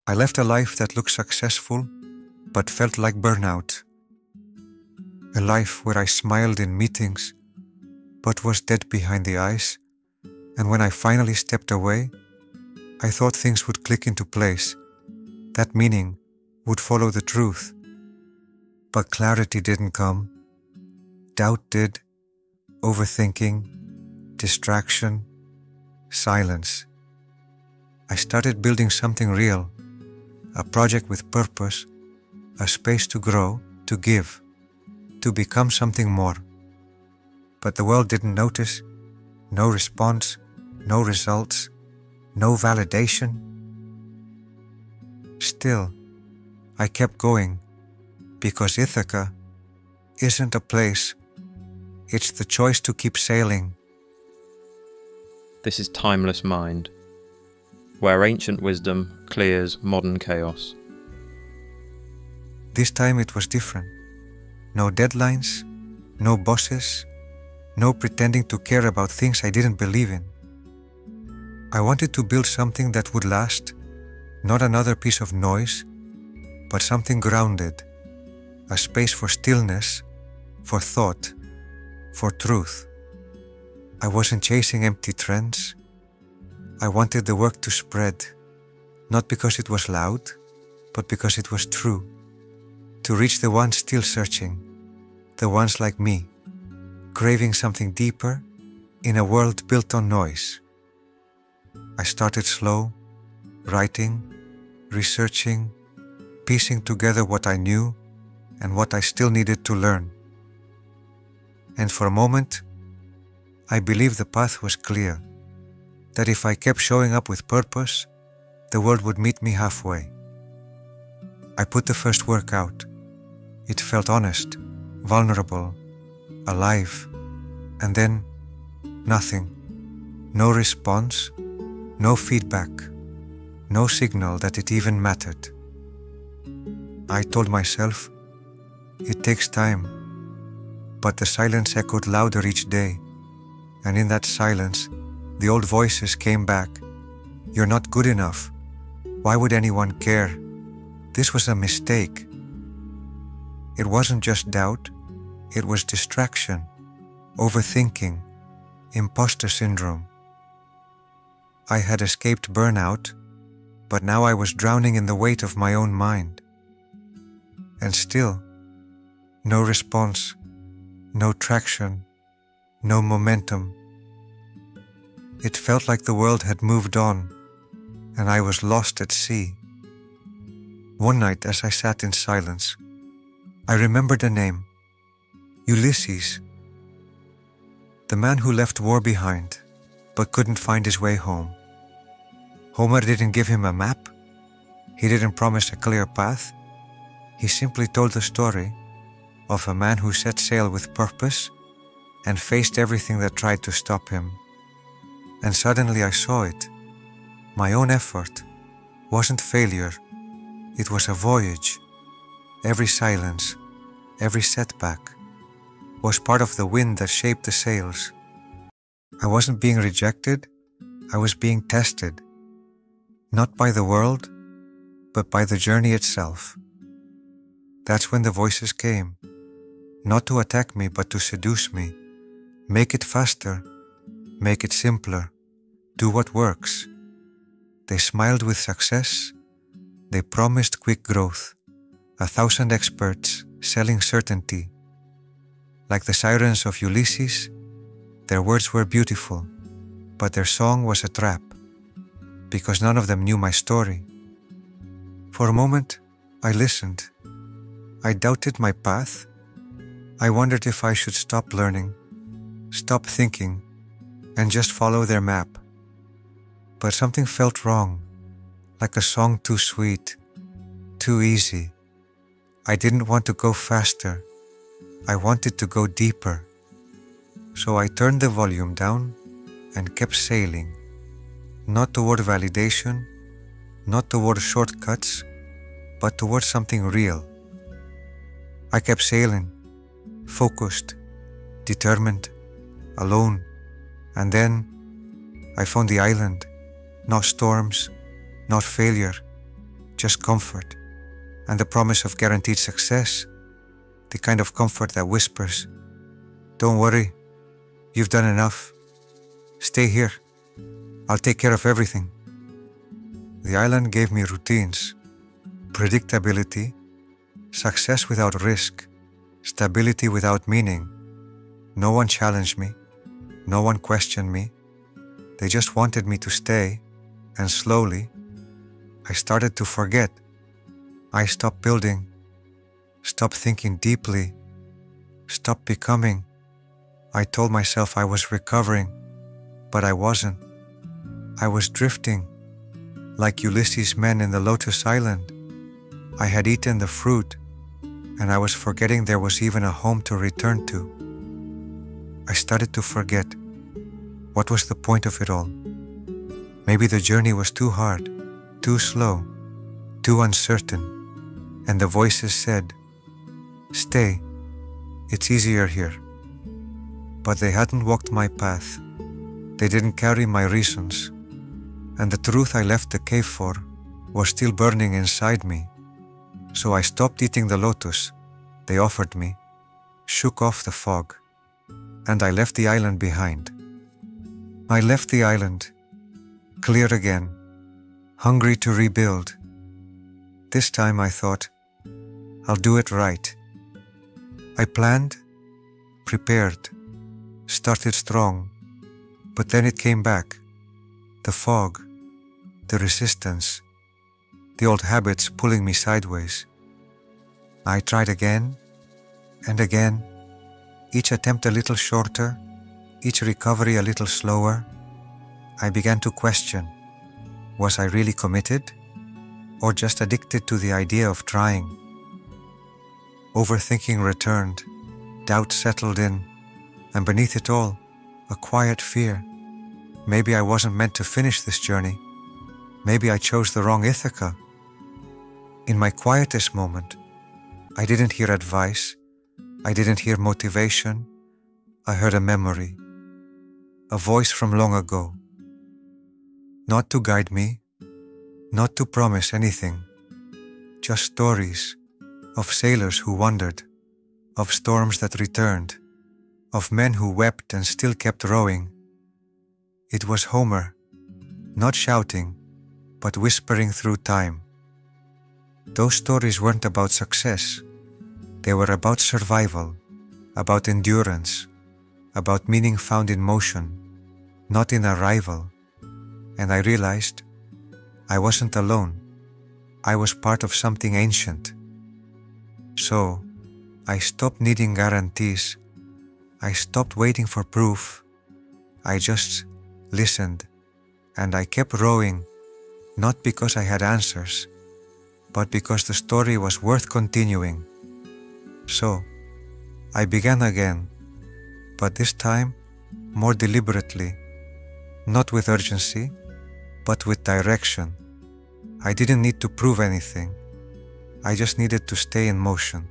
I left a life that looked successful, but felt like burnout. A life where I smiled in meetings, but was dead behind the eyes, and when I finally stepped away, I thought things would click into place, that meaning would follow the truth. But clarity didn't come. Doubt did, overthinking, distraction, silence. I started building something real, a project with purpose, a space to grow, to give, to become something more. But the world didn't notice, no response, no results, no validation. Still, I kept going, because Ithaca isn't a place, it's the choice to keep sailing. This is Timeless Mind, where ancient wisdom clears modern chaos. This time it was different. No deadlines, no bosses, no pretending to care about things I didn't believe in. I wanted to build something that would last, not another piece of noise, but something grounded, a space for stillness, for thought, for truth. I wasn't chasing empty trends. I wanted the work to spread, not because it was loud, but because it was true, to reach the ones still searching, the ones like me, craving something deeper in a world built on noise. I started slow, writing, researching, piecing together what I knew and what I still needed to learn. And for a moment, I believed the path was clear, that if I kept showing up with purpose, the world would meet me halfway. I put the first work out. It felt honest, vulnerable, alive, and then nothing. No response, no feedback, no signal that it even mattered. I told myself, it takes time, but the silence echoed louder each day, and in that silence, the old voices came back. You're not good enough. Why would anyone care? This was a mistake. It wasn't just doubt, it was distraction, overthinking, imposter syndrome. I had escaped burnout, but now I was drowning in the weight of my own mind. And still, no response, no traction, no momentum. It felt like the world had moved on, and I was lost at sea. One night, as I sat in silence, I remembered a name, Ulysses, the man who left war behind, but couldn't find his way home. Homer didn't give him a map. He didn't promise a clear path. He simply told the story of a man who set sail with purpose and faced everything that tried to stop him. And suddenly I saw it. My own effort wasn't failure. It was a voyage. Every silence, every setback was part of the wind that shaped the sails. I wasn't being rejected. I was being tested. Not by the world, but by the journey itself. That's when the voices came, not to attack me, but to seduce me. Make it faster, make it simpler, do what works. They smiled with success, they promised quick growth, 1,000 experts selling certainty. Like the sirens of Ulysses, their words were beautiful, but their song was a trap, because none of them knew my story. For a moment, I listened. I doubted my path. I wondered if I should stop learning, stop thinking, and just follow their map. But something felt wrong, like a song too sweet, too easy. I didn't want to go faster. I wanted to go deeper. So I turned the volume down and kept sailing, not toward validation, not toward shortcuts, but toward something real. I kept sailing, focused, determined, alone, and then I found the island. Not storms, not failure, just comfort, and the promise of guaranteed success, the kind of comfort that whispers, "Don't worry, you've done enough. Stay here. I'll take care of everything." The island gave me routines, predictability, success without risk, stability without meaning. No one challenged me. No one questioned me. They just wanted me to stay, and slowly, I started to forget. I stopped building, stopped thinking deeply, stopped becoming. I told myself I was recovering, but I wasn't. I was drifting, like Ulysses' men in the Lotus Island. I had eaten the fruit, and I was forgetting there was even a home to return to. I started to forget. What was the point of it all? Maybe the journey was too hard, too slow, too uncertain, and the voices said, "Stay, it's easier here." But they hadn't walked my path. They didn't carry my reasons, and the truth I left the cave for was still burning inside me. So I stopped eating the lotus they offered me, shook off the fog, and I left the island behind. I left the island, clear again, hungry to rebuild. This time I thought, I'll do it right. I planned, prepared, started strong, but then it came back. The fog, the resistance, the old habits pulling me sideways. I tried again and again, each attempt a little shorter, each recovery a little slower. I began to question, was I really committed, or just addicted to the idea of trying? Overthinking returned, doubt settled in, and beneath it all, a quiet fear. Maybe I wasn't meant to finish this journey. Maybe I chose the wrong Ithaca. In my quietest moment, I didn't hear advice, I didn't hear motivation, I heard a memory, a voice from long ago. Not to guide me, not to promise anything, just stories of sailors who wandered, of storms that returned, of men who wept and still kept rowing. It was Homer, not shouting, but whispering through time. Those stories weren't about success. They were about survival, about endurance, about meaning found in motion, not in arrival. And I realized I wasn't alone. I was part of something ancient. So I stopped needing guarantees. I stopped waiting for proof. I just listened, and I kept rowing, not because I had answers, but because the story was worth continuing. So I began again, but this time more deliberately, not with urgency, but with direction. I didn't need to prove anything. I just needed to stay in motion.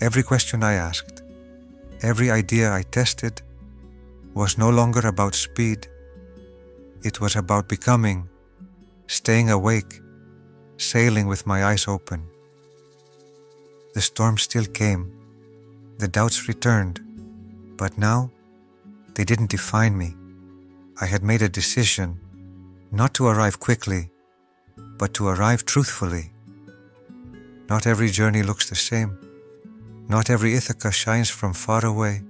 Every question I asked, every idea I tested was no longer about speed. It was about becoming, staying awake, sailing with my eyes open. The storm still came, the doubts returned, but now they didn't define me. I had made a decision not to arrive quickly, but to arrive truthfully. Not every journey looks the same. Not every Ithaca shines from far away.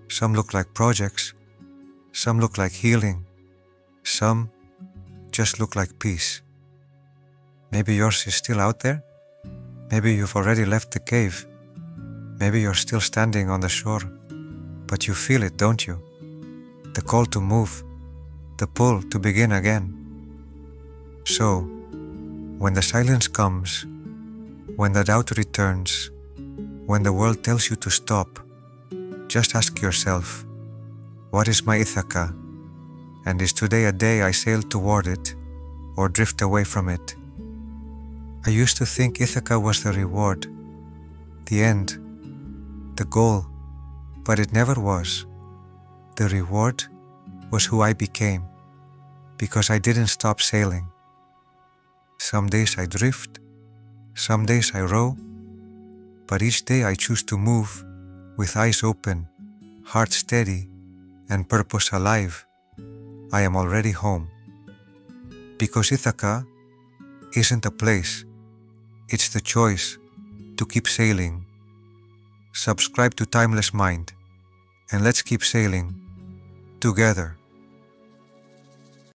Some look like projects, some look like healing, some just look like peace. Maybe yours is still out there. Maybe you've already left the cave. Maybe you're still standing on the shore, but you feel it, don't you? The call to move, the pull to begin again. So, when the silence comes, when the doubt returns, when the world tells you to stop, just ask yourself, what is my Ithaca? And is today a day I sail toward it or drift away from it? I used to think Ithaca was the reward, the end, the goal, but it never was. The reward was who I became, because I didn't stop sailing. Some days I drift, some days I row, but each day I choose to move with eyes open, heart steady, and purpose alive. I am already home. Because Ithaca isn't a place, it's the choice to keep sailing. Subscribe to Timeless Mind, and let's keep sailing together.